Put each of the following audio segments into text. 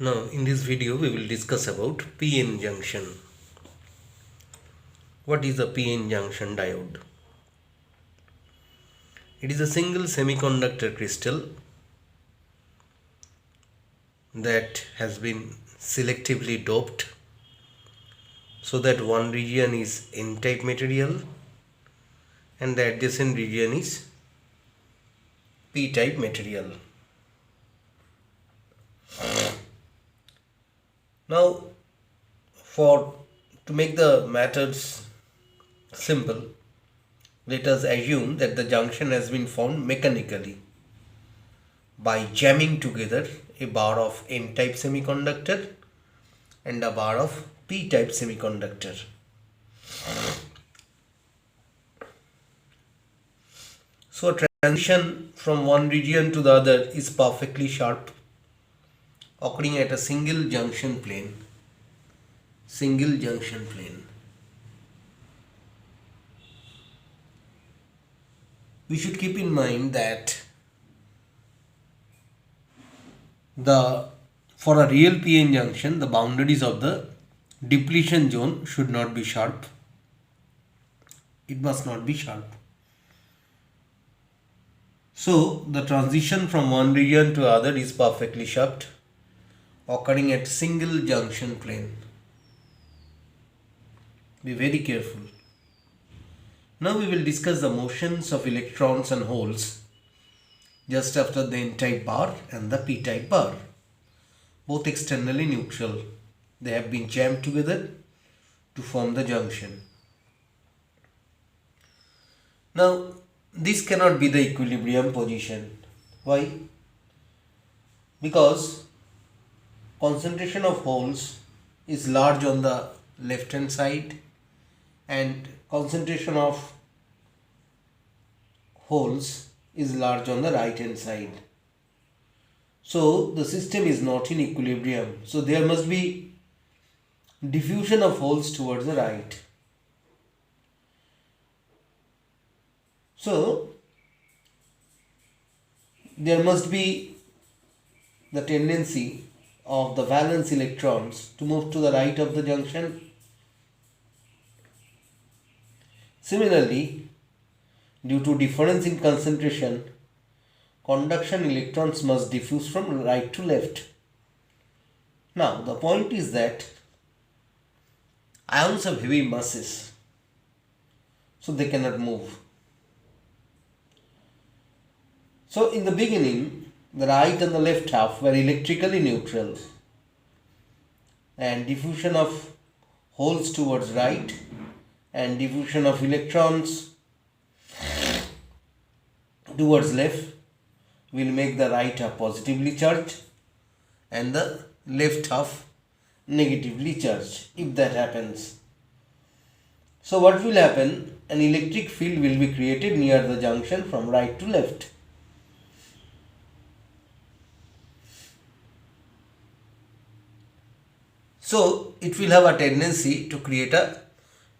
Now, in this video, we will discuss about PN junction. What is a PN junction diode? It is a single semiconductor crystal that has been selectively doped so that one region is N-type material and the adjacent region is P-type material. Now, to make the matters simple, let us assume that the junction has been formed mechanically by jamming together a bar of N-type semiconductor and a bar of P-type semiconductor. So a transition from one region to the other is perfectly sharp, occurring at a single junction plane. We should keep in mind that for a real PN junction, the boundaries of the depletion zone should not be sharp. It must not be sharp. So the transition from one region to other is perfectly sharp, occurring at single junction plane. Be very careful. Now we will discuss the motions of electrons and holes just after the N-type bar and the P-type bar, both externally neutral. They have been jammed together to form the junction. Now this cannot be the equilibrium position. Why? Because concentration of holes is large on the left hand side and concentration of holes is large on the right hand side. So the system is not in equilibrium. So there must be diffusion of holes towards the right. So there must be the tendency of the valence electrons to move to the right of the junction. Similarly, due to difference in concentration, conduction electrons must diffuse from right to left. Now, the point is that ions have heavy masses, so they cannot move. So, in the beginning, the right and the left half were electrically neutral, and diffusion of holes towards right and diffusion of electrons towards left will make the right half positively charged and the left half negatively charged if that happens. So what will happen? An electric field will be created near the junction from right to left. So it will have a tendency to create a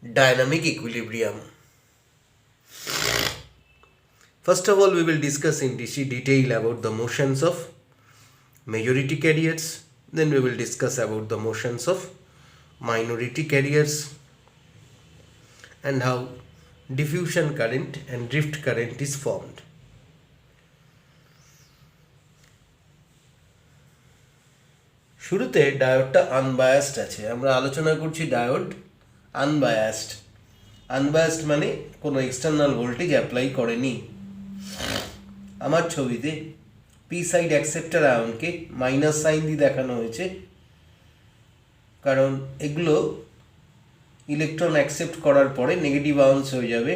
dynamic equilibrium. First of all, we will discuss in detail about the motions of majority carriers. Then we will discuss about the motions of minority carriers and how diffusion current and drift current is formed. শুরুতে ডায়োডটা unbiased আছে। আমরা আলোচনা করছি diode unbiased মানে কোনো external voltage apply করেনি। আমার ছবিতে পি সাইড অ্যাকসেপ্টার আয়নকে মাইনাস সাইন দিয়ে দেখানো হয়েছে, কারণ এগুলো ইলেকট্রন অ্যাকসেপ্ট করার পরে নেগেটিভ আয়নস হয়ে যাবে,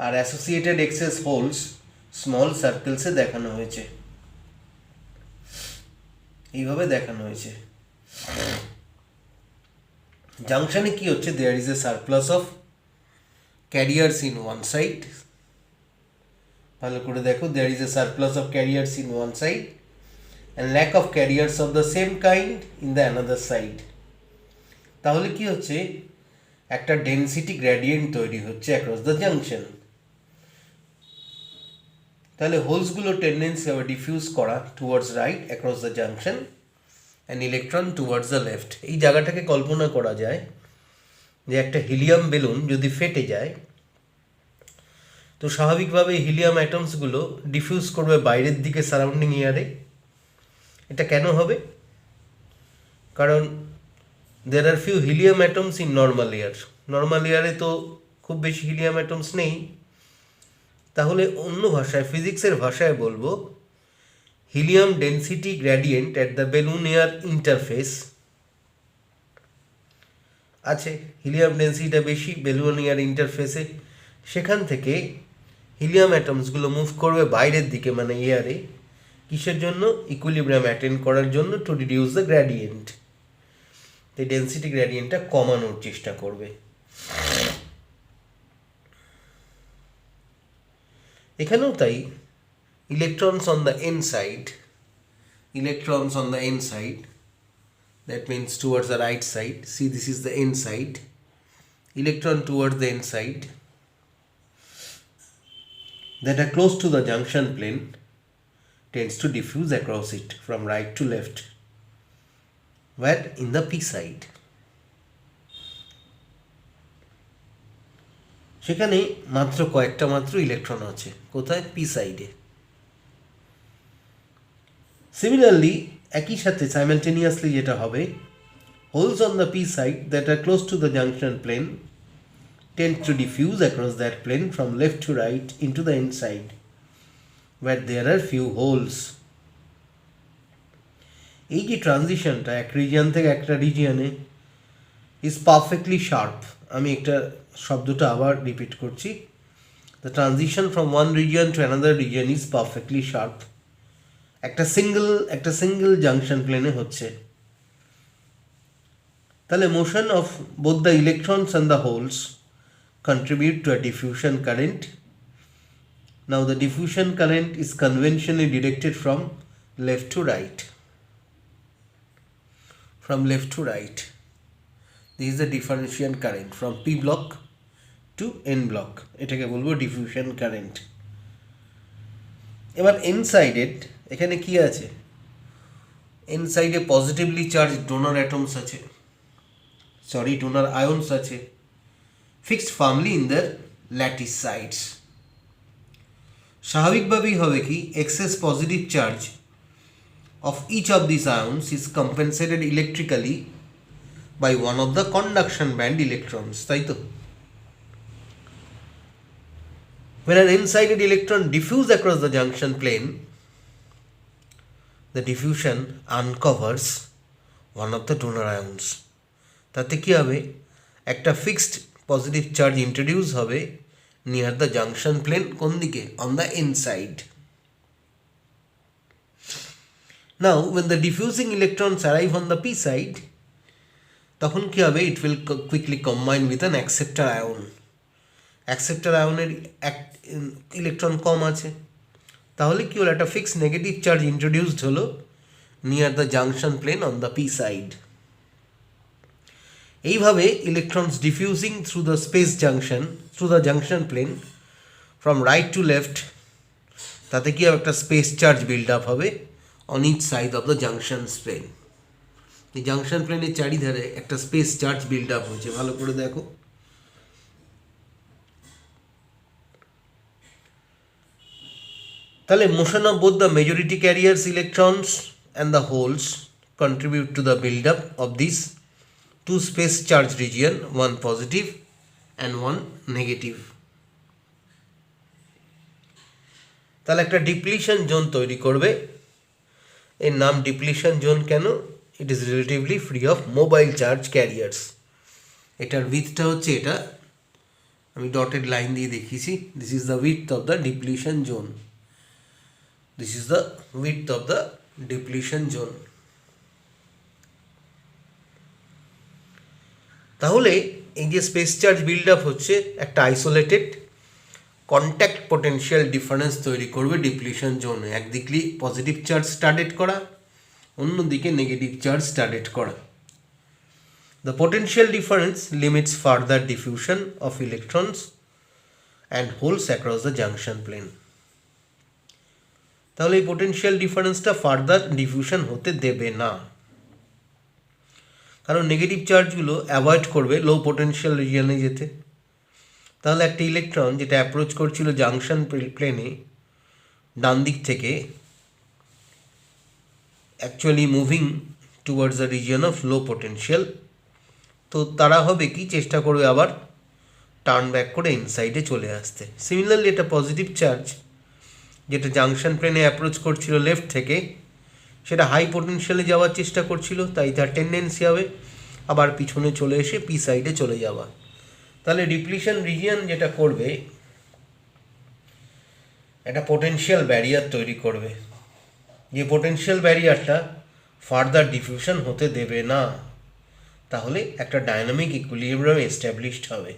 আর অ্যাসোসিয়েটেড এক্সেস হোলস স্মল সার্কেলসে দেখানো হয়েছে, এইভাবে দেখানো হয়েছে। জাংশনে কি হচ্ছে? There is a surplus of carriers in one side. ভালো করে দেখো, there is a surplus of carriers in one side and lack of carriers of the same kind in the another side. তাহলে কি হচ্ছে? একটা ডেনসিটি গ্রেডিয়েন্ট তৈরি হচ্ছে across the junction. তাহলে হোলসগুলো টেন্ডেন্সি হবে ডিফিউজ করা towards right across the junction an electron towards the left. এই জায়গাটাকে কল্পনা করা যায় যে একটা হিলিয়াম বেলুন যদি ফেটে যায় তো স্বাভাবিকভাবে হিলিয়াম অ্যাটমসগুলো ডিফিউজ করবে বাইরের দিকে সারাউন্ডিং এয়ারে। এটা কেন হবে? কারণ there are few helium atoms in normal air. Normal এয়ারে তো খুব বেশি হিলিয়াম অ্যাটমস নেই। তাহলে অন্য ভাষায়, ফিজিক্সের ভাষায় বলবো, helium density gradient at the balloon air interface আছে। হিলিয়াম ডেন্সিটিটা বেশি বেলুন এয়ার ইন্টারফেসে, সেখান থেকে হিলিয়াম অ্যাটমসগুলো মুভ করবে বাইরের দিকে, মানে এয়ারে। কিসের জন্য? ইকুইলিব্রিয়াম অ্যাটেন্ড করার জন্য, টু রিডিউস দ্য গ্র্যাডিয়েন্ট। এই ডেন্সিটি গ্র্যাডিয়েন্টটা কমানোর চেষ্টা করবে। এখানেও তাই, electrons on the inside, that means towards the right side. See, this is the inside. Electron towards the inside that are close to the junction plane tends to diffuse across it from right to left. Where? In the p side. সেখানে মাত্র কয়েকটা মাত্র electron আছে। কোথায়? P সাইডে। Similarly একই সাথে simultaneously যেটা হবে, holes on the P side that are close to the junction plane tend to diffuse across that plane from left to right into the inside where there are few holes. এই যে ট্রানজিশনটা এক region থেকে একটা রিজিয়নে is perfectly sharp. আমি একটা শব্দটা আবার repeat করছি, the transition from one region to another region is perfectly sharp. একটা সিঙ্গেল জাংশন প্লেনে হচ্ছে। তাহলে motion of both the electrons and the holes contribute to a diffusion current. Now the diffusion current is conventionally directed from left to right. From left to right. This is the diffusion current from P block to N block. এটাকে বলবো diffusion current. এবার n-sided এখানে কি আছে? n-side positively charge donor atoms আছে, donor ions আছে, fixed firmly in their lattice sides. স্বাভাবিকভাবেই হবে কি, excess positive charge of each of these ions is compensated electrically by one of the conduction band electrons, তাই তো? When an n-sided electron diffuses across the junction plane, the diffusion uncovers one of the donor ions. তাতে কি হবে? একটা fixed positive charge introduce হবে near the junction plane. কোন দিকে? On the inside. Now when the diffusing electrons arrive on the p side, তখন কি হবে? it will quickly combine with an acceptor ion. acceptor আয়নের ইলেকট্রন কম আছে, তাহলে কি হলো? একটা ফিক্সড নেগেটিভ চার্জ ইন্ট্রোডিউসড হলো near the junction plane on the P side. এইভাবে electrons diffusing through the space junction, through the junction plane from right to left, তাতে কি হবে? একটা স্পেস চার্জ বিল্ড আপ হবে on each side of the junction plane. এই junction প্লেনের চারিধারে একটা স্পেস চার্জ বিল্ড আপ হয়েছে, ভালো করে দেখো। তাহলে motion of both the majority carriers electrons and the holes contribute to the build up of this two space charge region, one positive and one negative. তাহলে একটা ডিপ্লিশন জোন তৈরি করবে। এর নাম ডিপ্লিশন জোন কেন? It is relatively free of mobile charge carriers. এটার উইথটা হচ্ছে এটা, আমি ডটেড লাইন দিয়ে দেখিয়েছি। This is the with of the depletion zone. This is the with of the depletion zone. তাহলে এই যে স্পেস চার্জ বিল্ড আপ হচ্ছে, একটা আইসোলেটেড কন্ট্যাক্ট পোটেনশিয়াল ডিফারেন্স তৈরি করবে ডিপ্লিশন জোনে। একদিকে পজিটিভ চার্জ স্টার্টেড করা, অন্যদিকে নেগেটিভ চার্জ স্টার্টেড করা। The potential difference limits further diffusion of electrons and holes across the junction plane. তাহলে এই পোটেনশিয়াল ডিফারেন্সটা ফার্দার ডিফিউশন হতে দেবে না। কারণ নেগেটিভ চার্জগুলো অ্যাভয়েড করবে লো পোটেনশিয়াল রিজিয়নে যেতে। তাহলে একটা ইলেকট্রন যেটা অ্যাপ্রোচ করছিল জাংশন প্লেনে ডান দিক থেকে, actually moving towards the region of low potential, তো তারা হবে কি চেষ্টা করবে আবার টার্ন ব্যাক করে ইনসাইডে চলে আসতে। সিমিলারলি একটা পজিটিভ চার্জ যেটা জাংশন প্লেনে অ্যাপ্রোচ করছিল লেফট থেকে, সেটা হাই পোটেনশিয়ালে যাওয়ার চেষ্টা করছিল, তাই তার টেন্ডেন্সি হবে আবার পিছনে চলে এসে পি সাইডে চলে যাওয়া। তাহলে ডিপ্লিশন রিজিয়ন যেটা করবে, একটা পোটেনশিয়াল ব্যারিয়ার তৈরি করবে, যে পোটেনশিয়াল ব্যারিয়ারটা ফার্দার ডিফিউশন হতে দেবে না। তাহলে একটা ডায়নামিক ইকুইলিব্রিয়াম এস্টাবলিশড হবে।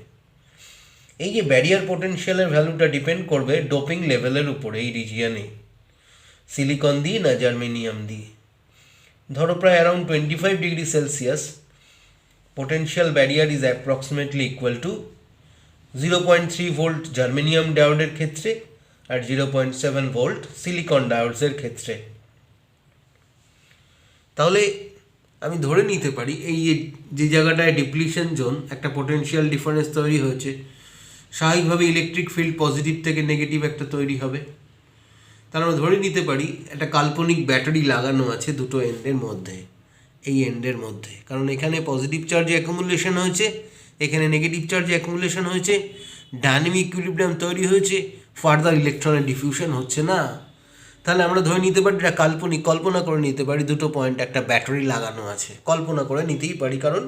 এই যে ব্যারিয়ার পোটেনশিয়ালের ভ্যালুটা ডিপেন্ড করবে ডোপিং লেভেলের উপরে এই রিজিয়নে, সিলিকন দিয়ে না জার্মেনিয়াম দিয়ে। ধরো প্রায় around 25 degree Celsius potential barrier is approximately equal to 0.3 volt germanium ডায়োডের ক্ষেত্রে আর 0.7 ভোল্ট সিলিকন ডায়োডসের ক্ষেত্রে। তাহলে আমি ধরে নিতে পারি এই যে জায়গাটায় ডিপ্লিশন জোন, একটা পোটেনশিয়াল ডিফারেন্স তৈরি হয়েছে, স্বাভাবিকভাবে ইলেকট্রিক ফিল্ড পজিটিভ থেকে নেগেটিভ একটা তৈরি হবে। তার আমরা ধরে নিতে পারি একটা কাল্পনিক ব্যাটারি লাগানো আছে দুটো এন্ডের মধ্যে, এই এন্ডের মধ্যে, কারণ এখানে পজিটিভ চার্জ অ্যাকুমুলেশন হয়েছে, এখানে নেগেটিভ চার্জ অ্যাকুমুলেশন হয়েছে, ডায়নামিক ইকুইলিব্রিয়াম তৈরি হয়েছে, ফার্দার ইলেকট্রনের ডিফিউশন হচ্ছে না। তাহলে আমরা ধরে নিতে পারি এটা কাল্পনিক, কল্পনা করে নিতে পারি দুটো পয়েন্ট একটা ব্যাটারি লাগানো আছে, কল্পনা করে নিতেই পারি কারণ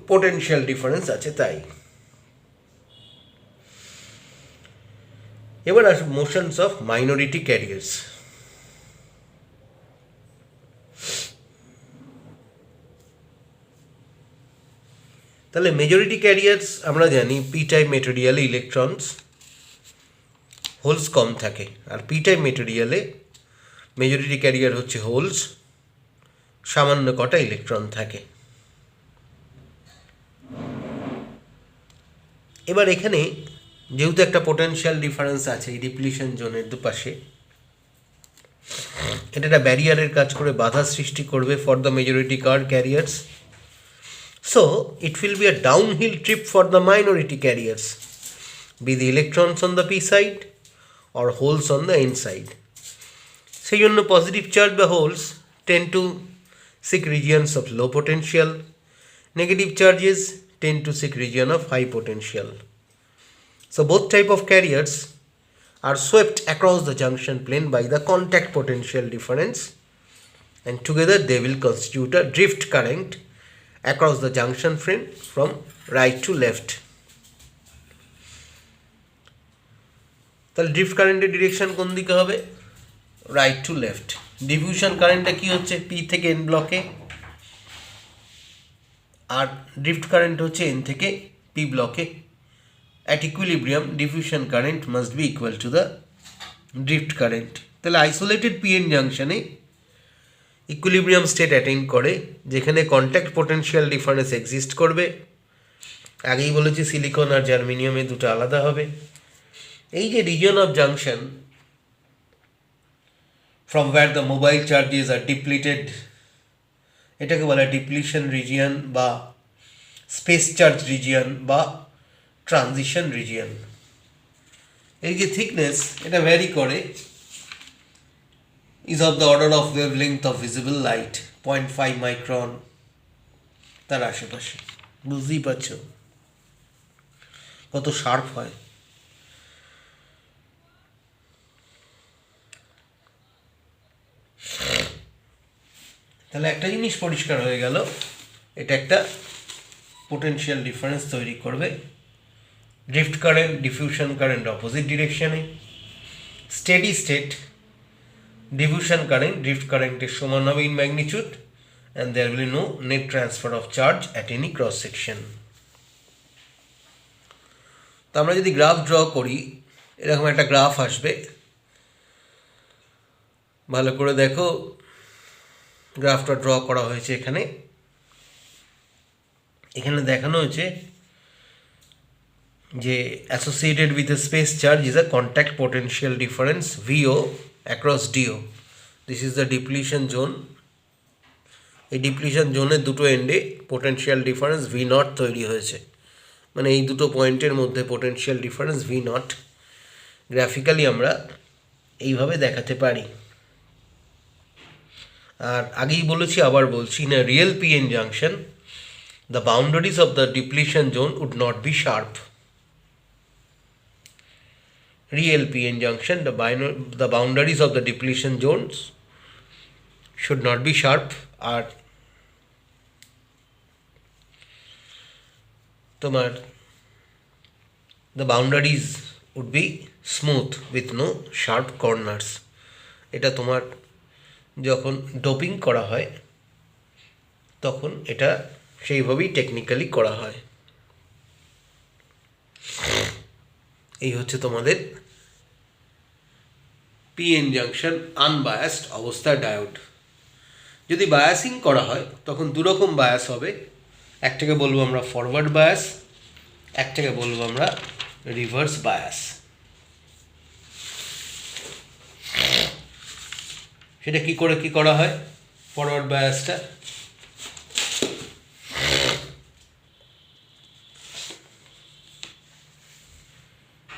পোটেনশিয়াল ডিফারেন্স আছে তাই। এবার আসব মোশনস অফ মাইনরিটি ক্যারিয়ার্স। তাহলে মেজরিটি ক্যারিয়ার্স আমরা জানি পি টাইপ মেটেরিয়ালে ইলেকট্রনস হোলস কম থাকে, আর পি টাইপ মেটেরিয়ালে মেজরিটি ক্যারিয়ার হচ্ছে হোলস, সামান্য কটা ইলেকট্রন থাকে। এবার এখানে যেহেতু একটা পোটেনশিয়াল ডিফারেন্স আছে এই ডিপ্লিশন জোনের দুপাশে, এটা একটা ব্যারিয়ারের কাজ করে বাধা সৃষ্টি করবে for the majority carriers. So it will be a downhill trip for the minority carriers, be the electrons on the p side or holes on the n side. সেই জন্য পজিটিভ চার্জ বা holes tend to seek regions of low potential, negative charges tend to seek region of high potential. So both type of carriers are swept across the junction plane by the contact potential difference, and together they will constitute a drift current across the junction frame from right to left. তাহলে drift কারেন্টের direction কোন দিকে হবে? Right to left. Diffusion কারেন্টটা কি হচ্ছে? P থেকে N ব্লকে, আর ড্রিফট কারেন্ট হচ্ছে এন থেকে পি ব্লকে। At equilibrium diffusion current must be equal to the drift current. তাহলে আইসোলেটেড পি এন জাংশনে ইকুইলিব্রিয়াম স্টেট অ্যাটেইন করে যেখানে কন্ট্যাক্ট পোটেনশিয়াল ডিফারেন্স এক্সিস্ট করবে। আগেই বলেছি সিলিকন আর জার্মেনিয়ামে দুটো আলাদা হবে। এই যে reason of junction from where the mobile charges are depleted, এটাকে বলা ডিপ্লিশন রিজিয়ন বা স্পেস চার্জ রিজিয়ন বা ট্রানজিশন রিজিয়ন। এই যে থিকনেস এটা ভ্যারি করে, is of the order of wavelength of visible light 0.5 micron, তার আশেপাশে। বুঝতেই পারছো কত শার্প হয়। তাহলে একটা জিনিস পরিষ্কার হয়ে গেল, এটা একটা পোটেনশিয়াল ডিফারেন্স তৈরি করবে। Drift current diffusion current opposite ডিরেকশনে, steady state diffusion current drift কারেন্টের সমান হবে in magnitude, and there will be no net transfer of charge at any cross section. তো আমরা যদি গ্রাফ ড্র করি, এরকম একটা গ্রাফ আসবে, ভালো করে দেখো গ্রাফটা ড্র করা হয়েছে। এখানে দেখানো হয়েছে যে associated with a space charge is a contact potential difference VO across DO. This is the depletion zone এই ডিপ্লিশন জোনের দুটো এন্ডে পোটেনশিয়াল ডিফারেন্স ভি নট তৈরি হয়েছে, মানে এই দুটো পয়েন্টের মধ্যে potential difference V naught graphically আমরা এইভাবে দেখাতে পারি। আর আগেই বলেছি, আবার বলছি, in a real PN junction the boundaries of the depletion zone would not be sharp. Real PN junction, the boundaries of the depletion zones should not be sharp, আর তোমার the boundaries would be smooth with no sharp corners. এটা তোমার যখন doping করা হয় তখন এটা সেইভাবেই technically করা হয়। এই হচ্ছে তোমাদের পিএন জাংশন আনবায়াসড অবস্থার ডায়োড। যদি বায়াসিং করা হয় তখন দুরকম বায়াস হবে, একটাকে বলবো আমরা ফরওয়ার্ড বায়াস, একটাকে বলবো আমরা রিভার্স বায়াস। সেটা কি করে কি করা হয়? ফরওয়ার্ড বায়াসটা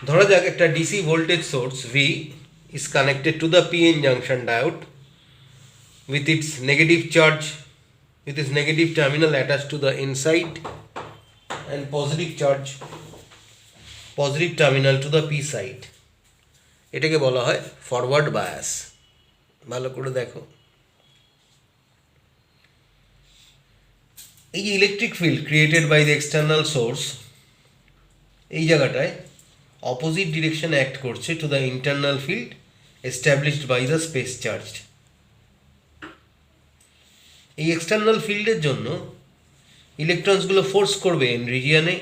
ধরা যাক একটা DC voltage source V is connected to the PN junction diode with its negative charge, with its negative terminal attached to the inside, and positive charge, positive terminal to the P side. এটাকে বলা হয় forward bias. ভালো করে দেখো, এই যে electric field created by the external source, এই জায়গাটায় অপোজিট ডিরেকশনে অ্যাক্ট করছে to the internal field established by the space charge. এই এক্সটার্নাল ফিল্ডের জন্য ইলেকট্রনসগুলো ফোর্স করবে এন রিজিয়নে,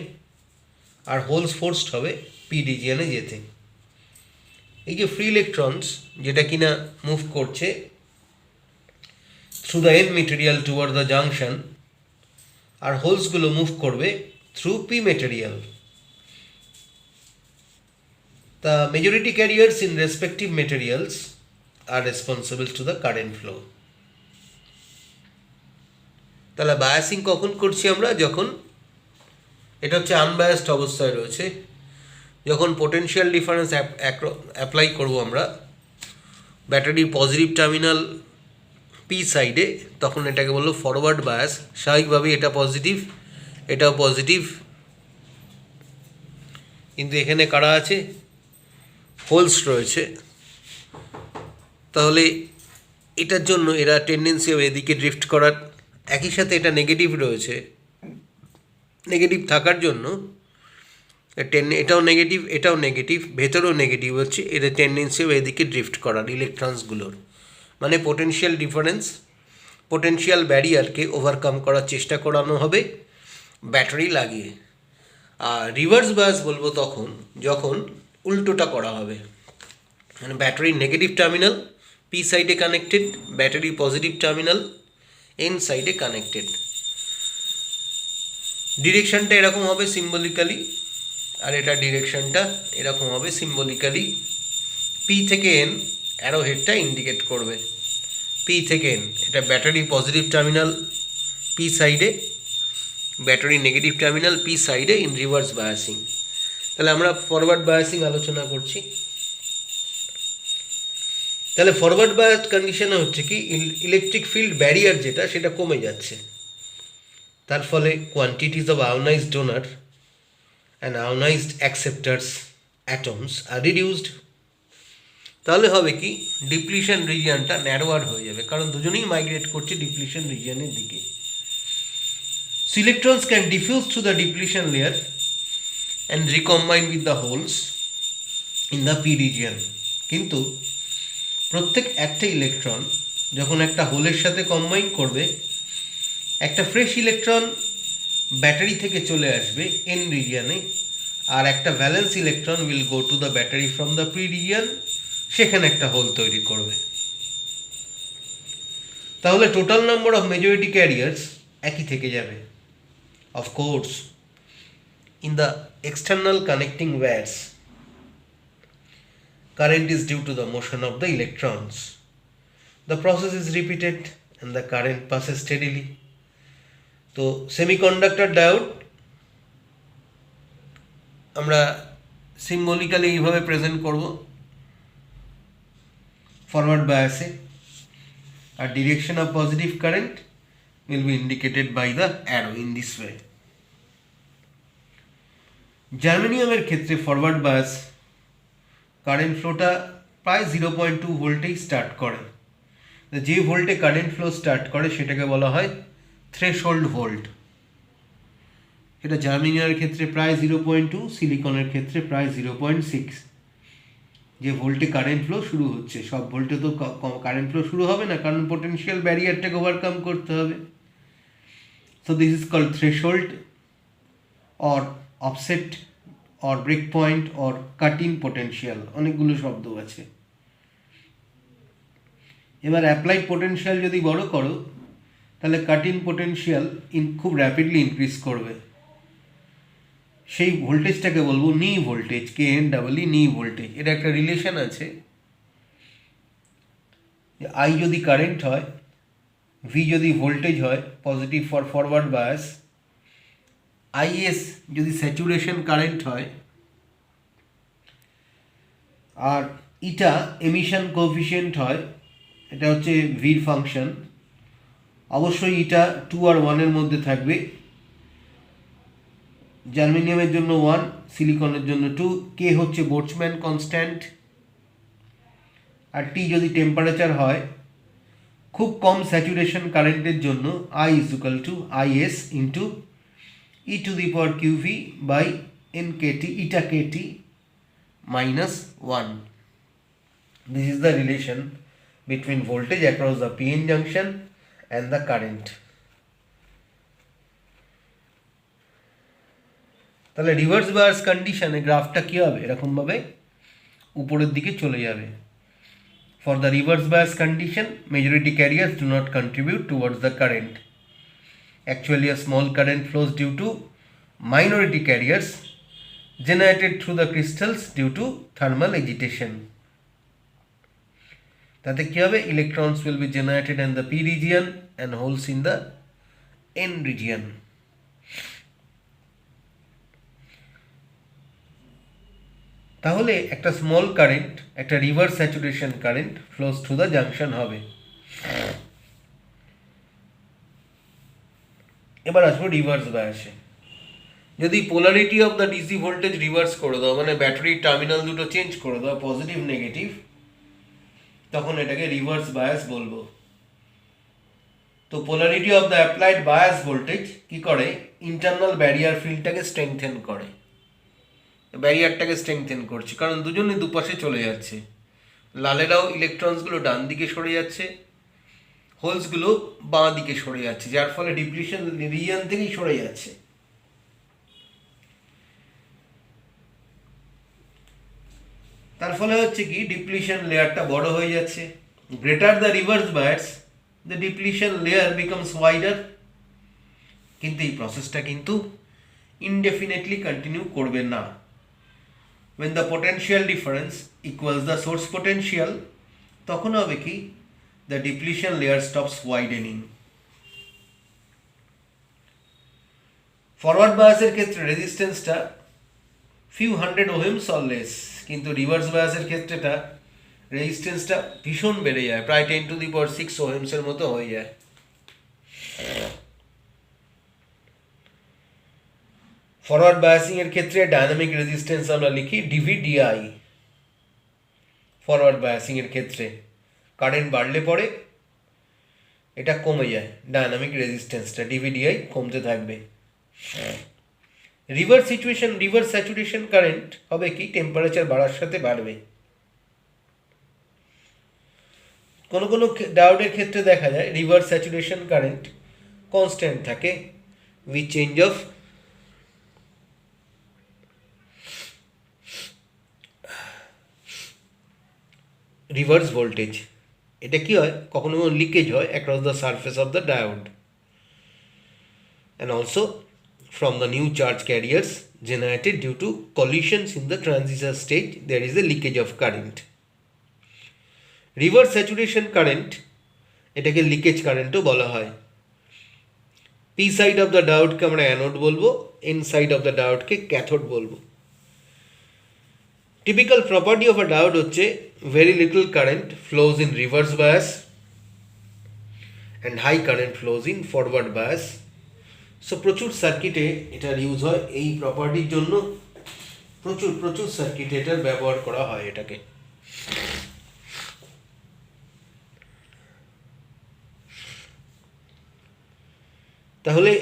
আর হোলস ফোর্সড হবে পি রিজিয়নে যেতে। এই যে ফ্রি ইলেকট্রনস যেটা কিনা মুভ করছে through the N material toward the junction, আর হোলসগুলো মুভ করবে through P material. The majority carriers in respective materials are responsible to the current flow. তাহলে বায়াসিং কখন করছি আমরা? যখন এটা হচ্ছে আনবায়াসড অবস্থায় রয়েছে, যখন পোটেনশিয়াল ডিফারেন্স অ্যাপ্লাই করব আমরা ব্যাটারির পজিটিভ টার্মিনাল পি সাইডে, তখন এটাকে বললো ফরওয়ার্ড বায়াস। স্বাভাবিকভাবেই এটা পজিটিভ, এটাও পজিটিভ, কিন্তু এখানে কারা আছে? হোলস রয়েছে। তাহলে এটার জন্য এরা টেন্ডেন্সি হবে এদিকে ড্রিফট করার, একই সাথে এটা নেগেটিভ রয়েছে, নেগেটিভ থাকার জন্য এটাও নেগেটিভ, এটাও নেগেটিভ, ভেতরেও নেগেটিভ হচ্ছে, এদের টেন্ডেন্সি হবে এদিকে ড্রিফট করার ইলেকট্রনসগুলোর। মানে পোটেনশিয়াল ডিফারেন্স, পোটেনশিয়াল ব্যারিয়ারকে ওভারকাম করার চেষ্টা করানো হবে ব্যাটারি লাগিয়ে। আর রিভার্স বায়াস বলবো তখন যখন উল্টোটা করা হবে, মানে ব্যাটারির নেগেটিভ টার্মিনাল পি সাইডে কানেক্টেড, ব্যাটারির পজিটিভ টার্মিনাল এন সাইডে কানেক্টেড। ডিরেকশনটা এরকম হবে সিম্বলিক্যালি, আর এটা ডিরেকশনটা এরকম হবে সিম্বলিক্যালি। পি থেকে এন অ্যারো হেডটা ইন্ডিকেট করবে, পি থেকে এন এটা ব্যাটারির পজিটিভ টার্মিনাল পি সাইডে, ব্যাটারি নেগেটিভ টার্মিনাল পি সাইডে ইন রিভার্স বায়াসিং। তাহলে আমরা ফরওয়ার্ড বায়াসিং আলোচনা করছি। তাহলে ফরওয়ার্ড বায়াস কন্ডিশনে হচ্ছে কি, ইলেকট্রিক ফিল্ড ব্যারিয়ার যেটা সেটা কমে যাচ্ছে, তার ফলে quantities of ionised donor and ionised acceptors atoms are reduced. তাহলে হবে কি, ডিপ্লিশন রিজিয়নটা ন্যারোয়ার হয়ে যাবে, কারণ দুজনেই মাইগ্রেট করছে ডিপ্লিশন রিজিয়নের দিকে। So electrons can diffuse through the depletion layer and recombine with the holes in the p region. কিন্তু প্রত্যেক একটা ইলেকট্রন যখন একটা হোলের সাথে কম্বাইন করবে, একটা ফ্রেশ ইলেকট্রন ব্যাটারি থেকে চলে আসবে এন রিজিয়নে, আর একটা valence electron will go to the battery from the P region, সেখানে একটা হোল তৈরি করবে। তাহলে total number of majority carriers একই থেকে যাবে। Of course, in the external connecting wires, current is due to the motion of the electrons. The process is repeated and the current passes steadily. তো semiconductor diode আমরা symbolically এইভাবে present করব forward বায়াসে, আর direction of positive current will be indicated by the arrow in this way. জার্মেনিয়ামের ক্ষেত্রে forward bias current ফ্লোটা প্রায় 0.2 ভোল্টেই start করে। যে ভোল্টে কারেন্ট ফ্লো স্টার্ট করে সেটাকে বলা হয় থ্রেশহোল্ড ভোল্ট। এটা জার্মেনিয়ামের ক্ষেত্রে প্রায় 0.2, সিলিকনের ক্ষেত্রে প্রায় 0.6। যে ভোল্টে কারেন্ট ফ্লো শুরু হচ্ছে, সব ভোল্টে তো কারেন্ট ফ্লো শুরু হবে না, কারণ পোটেনশিয়াল ব্যারিয়ারটাকে ওভারকাম করতে হবে। So this is called threshold or offset or breakpoint or cut-in potential, অনেকগুলো শব্দ আছে। এবার অ্যাপ্লাইড পোটেনশিয়াল যদি বড় করো তাহলে কাট-ইন পোটেনশিয়াল খুব র্যাপিডলি ইনক্রিজ করবে। সেই ভোল্টেজটাকে বলবো নি ভোল্টেজ, KN নি ভোল্টেজ। এটা একটা রিলেশন আছে, আই যদি কারেন্ট হয়, ভি যদি ভোল্টেজ হয় positive for forward bias, is যদি স্যাচুরেশন কারেন্ট হয়, আর ইটা এমিশন কোএফিশিয়েন্ট হয়, এটা হচ্ছে ভির ফাংশন। অবশ্যই ইটা 2 আর 1 এর মধ্যে থাকবে। জার্মেনিয়ামের জন্য 1, সিলিকনের জন্য 2, কে হচ্ছে বোল্টজম্যান কনস্ট্যান্ট, আর টি যদি টেম্পারেচার হয়, খুব কম স্যাচুরেশন কারেন্টের জন্য I is equal to IS into e to the power QV by NKT eta KT minus 1. This is the relation between voltage across the PN junction and the current. তাহলে reverse bias কন্ডিশনে গ্রাফটা কী হবে? এরকমভাবে উপরের দিকে চলে যাবে। For the reverse bias condition, majority carriers do not contribute towards the current. Actually, a small current flows due to minority carriers generated through the crystals due to thermal agitation. তাতে কি হবে? Electrons will be generated in the p region and holes in the n region. তাহলে একটা small current, একটা reverse saturation current flows through the junction হবে। এবার আসবো reverse বায়াসে। যদি polarity of the DC voltage reverse করে দাও, মানে ব্যাটারির টার্মিনাল দুটো চেঞ্জ করে দাও, পজিটিভ নেগেটিভ, তখন এটাকে রিভার্স বায়াস বলবো। তো polarity of the applied bias voltage কি করে? ইন্টারনাল ব্যারিয়ার ফিল্ডটাকে স্ট্রেংথেন করে, ব্যারিয়ারটাকে স্ট্রেংথেন করছে, কারণ দুজনে দুপাশে চলে যাচ্ছে। লালেরাও ইলেকট্রনসগুলো ডান দিকে সরে যাচ্ছে, হোলসগুলো বাঁ দিকে সরে যাচ্ছে, যার ফলে ডিপ্লিশন রিজিয়ন থেকেই সরে যাচ্ছে। তার ফলে হচ্ছে কি? ডিপ্লিশন লেয়ারটা বড় হয়ে যাচ্ছে। Greater the reverse bias, the depletion layer becomes wider. কিন্তু এই প্রসেসটা কিন্তু ইনডেফিনেটলি কন্টিনিউ করবে না। When the potential difference equals the source potential, তখন হবে কি? The depletion layer stops widening. Forward বায়াসের ক্ষেত্রে রেজিস্ট্যান্সটা few hundred ohms or less, কিন্তু রিভার্স বায়াসের ক্ষেত্রেটা রেজিস্ট্যান্সটা ভীষণ বেড়ে যায়, প্রায় 10 to the power 6 ohms এর মতো হয়ে যায়। ফরওয়ার্ড বায়াসিং এর ক্ষেত্রে ডায়নামিক রেজিস্ট্যান্স আমরা লিখি ডিভিডিআই। ফরওয়ার্ড বায়াসিং এর ক্ষেত্রে কারেন্ট বাড়লে পরে এটা কমে যায়, ডায়নামিক রেজিস্ট্যান্সটা ডিভিডিআই কমতে থাকবে। Reverse situation, reverse saturation current হবে কি? টেম্পারেচার বাড়ার সাথে বাড়বে। কোনো কোনো ডায়োডের ক্ষেত্রে দেখা যায় রিভার্স স্যাচুরেশন কারেন্ট কনস্ট্যান্ট থাকে with change of reverse voltage. এটা কি হয়? কখনো লিকেজ হয় across the surface of the diode, and also from the new charge carriers generated due to collisions in the transistor stage, there is a leakage of current. Reverse saturation current এটাকে leakage কারেন্টও বলা হয়। P side of the ডায়োডকে আমরা anode বলবো, N side of the ডায়োডকে cathode বলবো। Typical property of a diode হচ্ছে very little current flows in reverse bias and high current flows in forward bias. So প্রচুর সার্কিটে এটার ইউজ হয় এই প্রপার্টির জন্য, প্রচুর সার্কিটে এটার ব্যবহার করা হয় এটাকে। তাহলে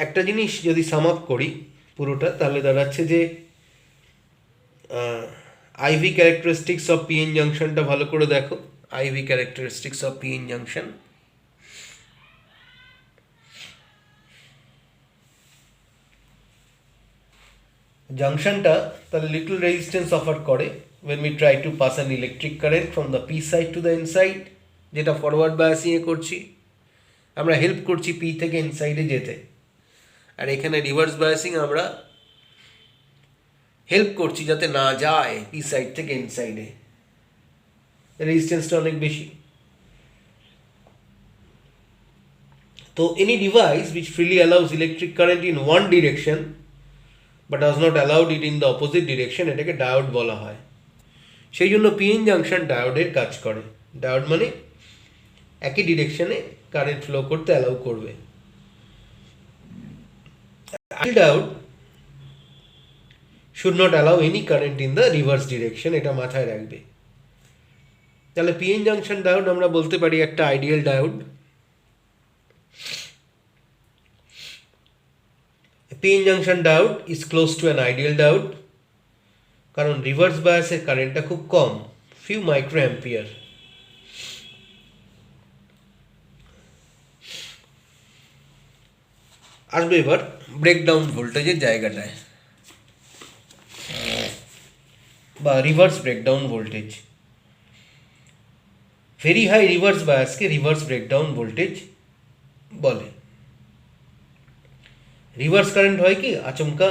একটা জিনিস যদি সাম আপ করি পুরোটা, তাহলে দাঁড়াচ্ছে যে আইভি ক্যারেক্টারিস্টিক্স অফ পিএন জাংশনটা ভালো করে দেখো। IV characteristics of PN junction, জাংশনটা তাহলে লিটল রেজিস্ট্যান্স অফার করে when we try to pass an electric current from the P side to the N side, যেটা ফরওয়ার্ড বায়াসিংয়ে করছি, আমরা হেল্প করছি পি থেকে এন সাইডে যেতে। আর এখানে রিভার্স বায়াসিং আমরা হেল্প করছি যাতে না যায় পি সাইড থেকে এন সাইডে, রেজিস্ট্যান্সটা অনেক বেশি। তো any device which freely allows electric current in one direction but does not allow it in the opposite direction, এটাকে ডায়োড বলা হয়। সেই জন্য পিএন জাংশন ডায়োডের কাজ করে। ডায়োড মানে একই ডিরেকশনে কারেন্ট ফ্লো করতে অ্যালাউ করবে। Diode should not allow any current in the reverse direction, এটা মাথায় রাখবে। তাহলে পিএন জাংশন ডায়োড আমরা বলতে পারি একটা ideal diode. PN junction diode is close to an ideal diode, কারণ রিভার্স বায়াসের কারেন্টটা খুব কম, ফিউ মাইক্রো অ্যাম্পিয়ার। আসবে এবার ব্রেকডাউন ভোল্টেজের জায়গাটায়, বা reverse breakdown voltage. Very high reverse বায়াসকে রিভার্স ব্রেকডাউন ভোল্টেজ বলে। রিভার্স কারেন্ট হয় কি আচমকা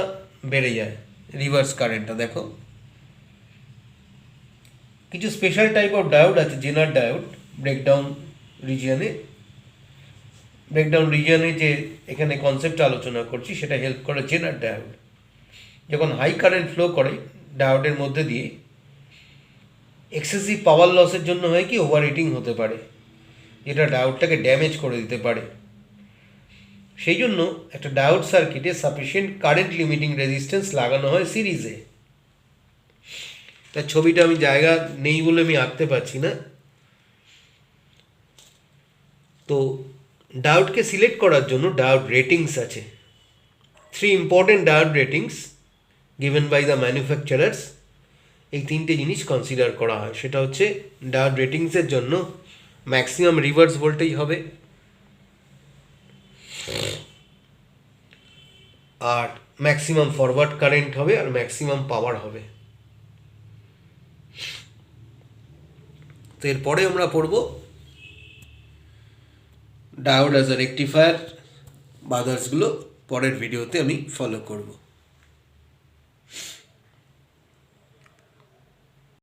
বেড়ে যায় রিভার্স কারেন্টটা। দেখো কিছু স্পেশাল টাইপ অফ ডায়োড আছে, জেনার ডায়োড ব্রেকডাউন রিজিয়নে যে এখানে কনসেপ্ট আলোচনা করছি সেটা হেল্প করে জেনার ডায়োড। যখন হাই কারেন্ট ফ্লো করে ডায়োডের মধ্যে দিয়ে, এক্সেসিভ পাওয়ার লসের জন্য হয় কি ওভার হিটিং হতে পারে, যেটা ডায়োডটাকে ড্যামেজ করে দিতে পারে। সেই জন্য একটা ডায়োড সার্কিটে সাফিসিয়েন্ট কারেন্ট লিমিটিং রেজিস্ট্যান্স লাগানো হয় সিরিজে। তার ছবিটা আমি জায়গা নেই বলে আমি আঁকতে পারছি না। তো ডায়োডকে সিলেক্ট করার জন্য ডায়োড রেটিংস আছে, 3 important diode ratings given by the manufacturers. এই 3টে জিনিস কনসিডার করা হয়। সেটা হচ্ছে ডায়োড রেটিংসের জন্য ম্যাক্সিমাম রিভার্স ভোল্টেজ হবে, আর ম্যাক্সিমাম ফরওয়ার্ড কারেন্ট হবে, আর ম্যাক্সিমাম পাওয়ার হবে। তো এরপরে আমরা পড়ব ডায়োড অ্যাজ আ রেকটিফায়ার, বাদার্সগুলো পরের ভিডিওতে আমি ফলো করব।